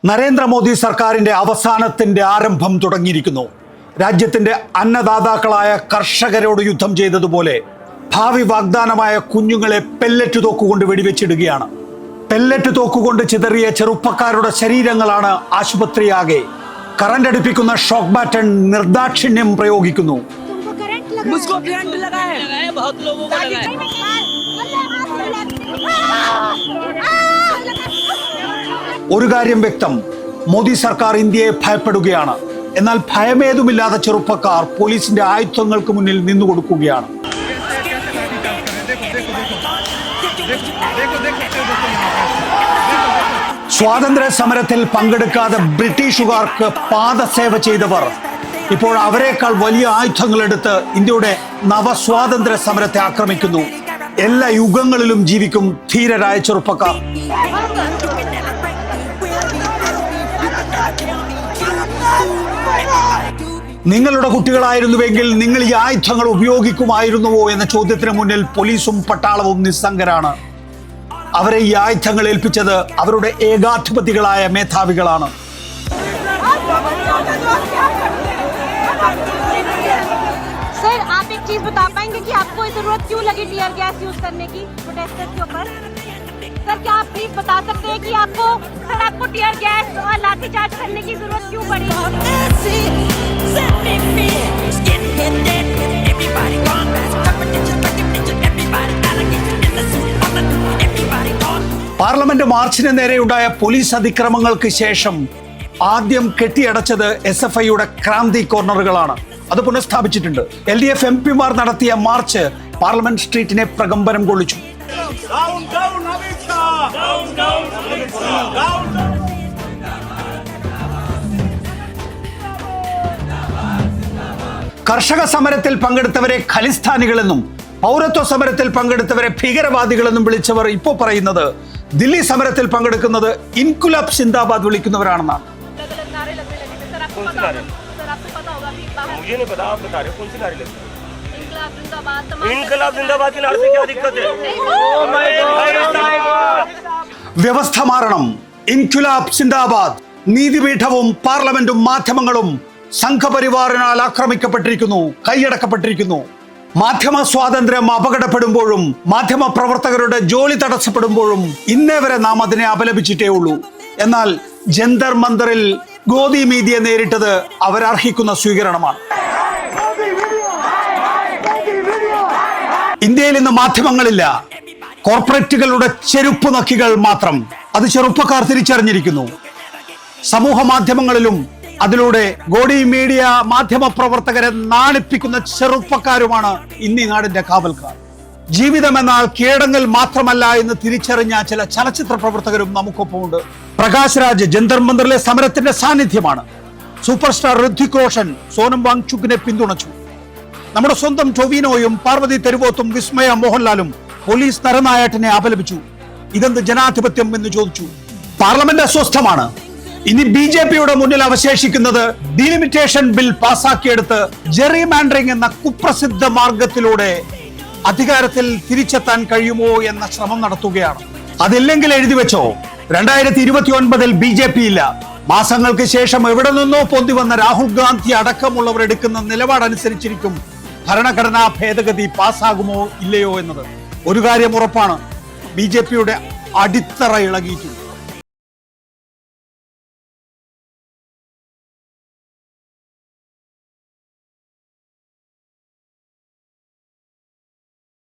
നരേന്ദ്രമോദി സർക്കാരിന്റെ അവസാനത്തിന്റെ ആരംഭം തുടങ്ങിയിരിക്കുന്നു. രാജ്യത്തിന്റെ അന്നദാതാക്കളായ കർഷകരോട് യുദ്ധം ചെയ്തതുപോലെ ഭാവി വാഗ്ദാനമായ കുഞ്ഞുങ്ങളെ പെല്ലറ്റ് തോക്കുകൊണ്ട് വെടിവെച്ചിടുകയാണ്. പെല്ലറ്റ് തോക്കുകൊണ്ട് ചിതറിയ ചെറുപ്പക്കാരുടെ ശരീരങ്ങളാണ് ആശുപത്രിയാകെ. കറന്റ് അടുപ്പിക്കുന്ന ഷോക്ക് ബാറ്റൺ നിർദാക്ഷിണ്യം പ്രയോഗിക്കുന്നു. ഒരു കാര്യം വ്യക്തം, മോദി സർക്കാർ ഇന്ത്യയെ ഭയപ്പെടുകയാണ്. എന്നാൽ ഭയമേതുമില്ലാത്ത ചെറുപ്പക്കാർ പോലീസിന്റെ ആയുധങ്ങൾക്ക് മുന്നിൽ നിന്നുകൊടുക്കുകയാണ്. സ്വാതന്ത്ര്യ സമരത്തിൽ പങ്കെടുക്കാതെ ബ്രിട്ടീഷുകാർക്ക് പാദസേവ ചെയ്തവർ ഇപ്പോൾ അവരെക്കാൾ വലിയ ആയുധങ്ങളെടുത്ത് ഇന്ത്യയുടെ നവസ്വാതന്ത്ര്യ സമരത്തെ ആക്രമിക്കുന്നു. എല്ലാ യുഗങ്ങളിലും ജീവിക്കും ധീരരായ ചെറുപ്പക്കാർ. നിങ്ങളുടെ കുട്ടികളായിരുന്നുവെങ്കിൽ നിങ്ങൾ ഈ ആയുധങ്ങൾ ഉപയോഗിക്കുമായിരുന്നുവോ എന്ന ചോദ്യത്തിന് മുന്നിൽ പോലീസും പട്ടാളവും നിസ്സംഗരാണ്. അവരെ ഈ ആയുധങ്ങൾ ഏൽപ്പിച്ചത് അവരുടെ ഏകാധിപതികളായ മേധാവികളാണ്. सर, आप एक चीज बता पाएंगे कि आपको जरूरत क्यों लगी टीयर गैस यूज करने की प्रोटेस्टर्स के ऊपर? सर, क्या आप प्लीज बता सकते हैं कि आपको टीयर गैस और लाठीचार्ज करने की जरूरत क्यों पड़ी? പാർലമെന്റ് മാർച്ചിന് നേരെയുണ്ടായ പോലീസ് അതിക്രമങ്ങൾക്ക് ശേഷം ആദ്യം കെട്ടിയടച്ചത് SFIയുടെ ക്രാന്തി കോർണറുകളാണ്. അത് പുനഃസ്ഥാപിച്ചിട്ടുണ്ട്. LDF MP-മാർ നടത്തിയ മാർച്ച് പാർലമെന്റ് സ്ട്രീറ്റിനെ പ്രകമ്പനം കൊള്ളിച്ചു. കർഷക സമരത്തിൽ പങ്കെടുത്തവരെ ഖലിസ്ഥാനികളെന്നും പൗരത്വ സമരത്തിൽ പങ്കെടുത്തവരെ ഭീകരവാദികളെന്നും വിളിച്ചവർ ഇപ്പോൾ പറയുന്നത് ദില്ലി സമരത്തിൽ പങ്കെടുക്കുന്നത് ഇൻകുലാബ് സിന്ദാബാദ് വിളിക്കുന്നവരാണെന്നാണ്. വ്യവസ്ഥ മാറണം. ഇൻകുലാബ് സിന്ദാബാദ്. നീതിപീഠവും പാർലമെന്റും മാധ്യമങ്ങളും സംഘപരിവാറിനാൽ ആക്രമിക്കപ്പെട്ടിരിക്കുന്നു, കൈയടക്കപ്പെട്ടിരിക്കുന്നു. മാധ്യമ സ്വാതന്ത്ര്യം അപകടപ്പെടുമ്പോഴും മാധ്യമ പ്രവർത്തകരുടെ ജോലി തടസ്സപ്പെടുമ്പോഴും ഇന്നേ വരെ നാം അതിനെ അപലപിച്ചിട്ടേ ഉള്ളൂ. എന്നാൽ ജന്തർ മന്ദറിൽ ഗോദി മീഡിയ നേരിട്ടത് അവരർഹിക്കുന്ന സ്വീകരണമാണ്. ഇന്ത്യയിൽ ഇന്ന് മാധ്യമങ്ങളില്ല, കോർപ്പറേറ്റുകളുടെ ചെരുപ്പ് നക്കികൾ മാത്രം. അത് ചെറുപ്പക്കാർ തിരിച്ചറിഞ്ഞിരിക്കുന്നു. സമൂഹ മാധ്യമങ്ങളിലും അതിലൂടെ ഗോഡി മീഡിയ മാധ്യമ പ്രവർത്തകരെ നാണിപ്പിക്കുന്ന ചെറുപ്പക്കാരുമാണ് ഇന്ന് ഈ നാടിന്റെ കാവൽക്കാർ. ജീവിതമെന്നാൽ കീഴടങ്ങൽ മാത്രമല്ല എന്ന് തിരിച്ചറിഞ്ഞ ചില ചലച്ചിത്ര പ്രവർത്തകരും നമുക്കൊപ്പമുണ്ട്. പ്രകാശ് രാജ് ജന്തർ മന്ദറിലെ സമരത്തിന്റെ സാന്നിധ്യമാണ്. സൂപ്പർ സ്റ്റാർ ഋത്വിക് റോഷൻ സോനം വാങ്ചുക്കിനെ പിന്തുണച്ചു. നമ്മുടെ സ്വന്തം ടൊവിനോയും പാർവതി തെരുവോത്തും വിസ്മയ മോഹൻലാലും പോലീസ് നരനായാട്ടിനെ അപലപിച്ചു. ഇതെന്ത് ജനാധിപത്യം എന്ന് ചോദിച്ചു. പാർലമെന്റ് അസ്വസ്ഥമാണ്. ഇനി BJPയുടെ മുന്നിൽ അവശേഷിക്കുന്നത് ഡീലിമിറ്റേഷൻ ബിൽ പാസാക്കിയെടുത്ത് ജെറിമാൻഡറിംഗ് എന്ന കുപ്രസിദ്ധ മാർഗത്തിലൂടെ അധികാരത്തിൽ തിരിച്ചെത്താൻ കഴിയുമോ എന്ന ശ്രമം നടത്തുകയാണ്. അതില്ലെങ്കിൽ എഴുതി വെച്ചോ, 2029 BJP ഇല്ല. മാസങ്ങൾക്ക് ശേഷം എവിടെ നിന്നോ പൊന്തി വന്ന രാഹുൽ ഗാന്ധി അടക്കമുള്ളവർ എടുക്കുന്ന നിലപാടനുസരിച്ചിരിക്കും ഭരണഘടനാ ഭേദഗതി പാസ്സാകുമോ ഇല്ലയോ എന്നത്. ഒരു കാര്യം ഉറപ്പാണ്, BJPയുടെ അടിത്തറ ഇളകിയിട്ടുണ്ട്.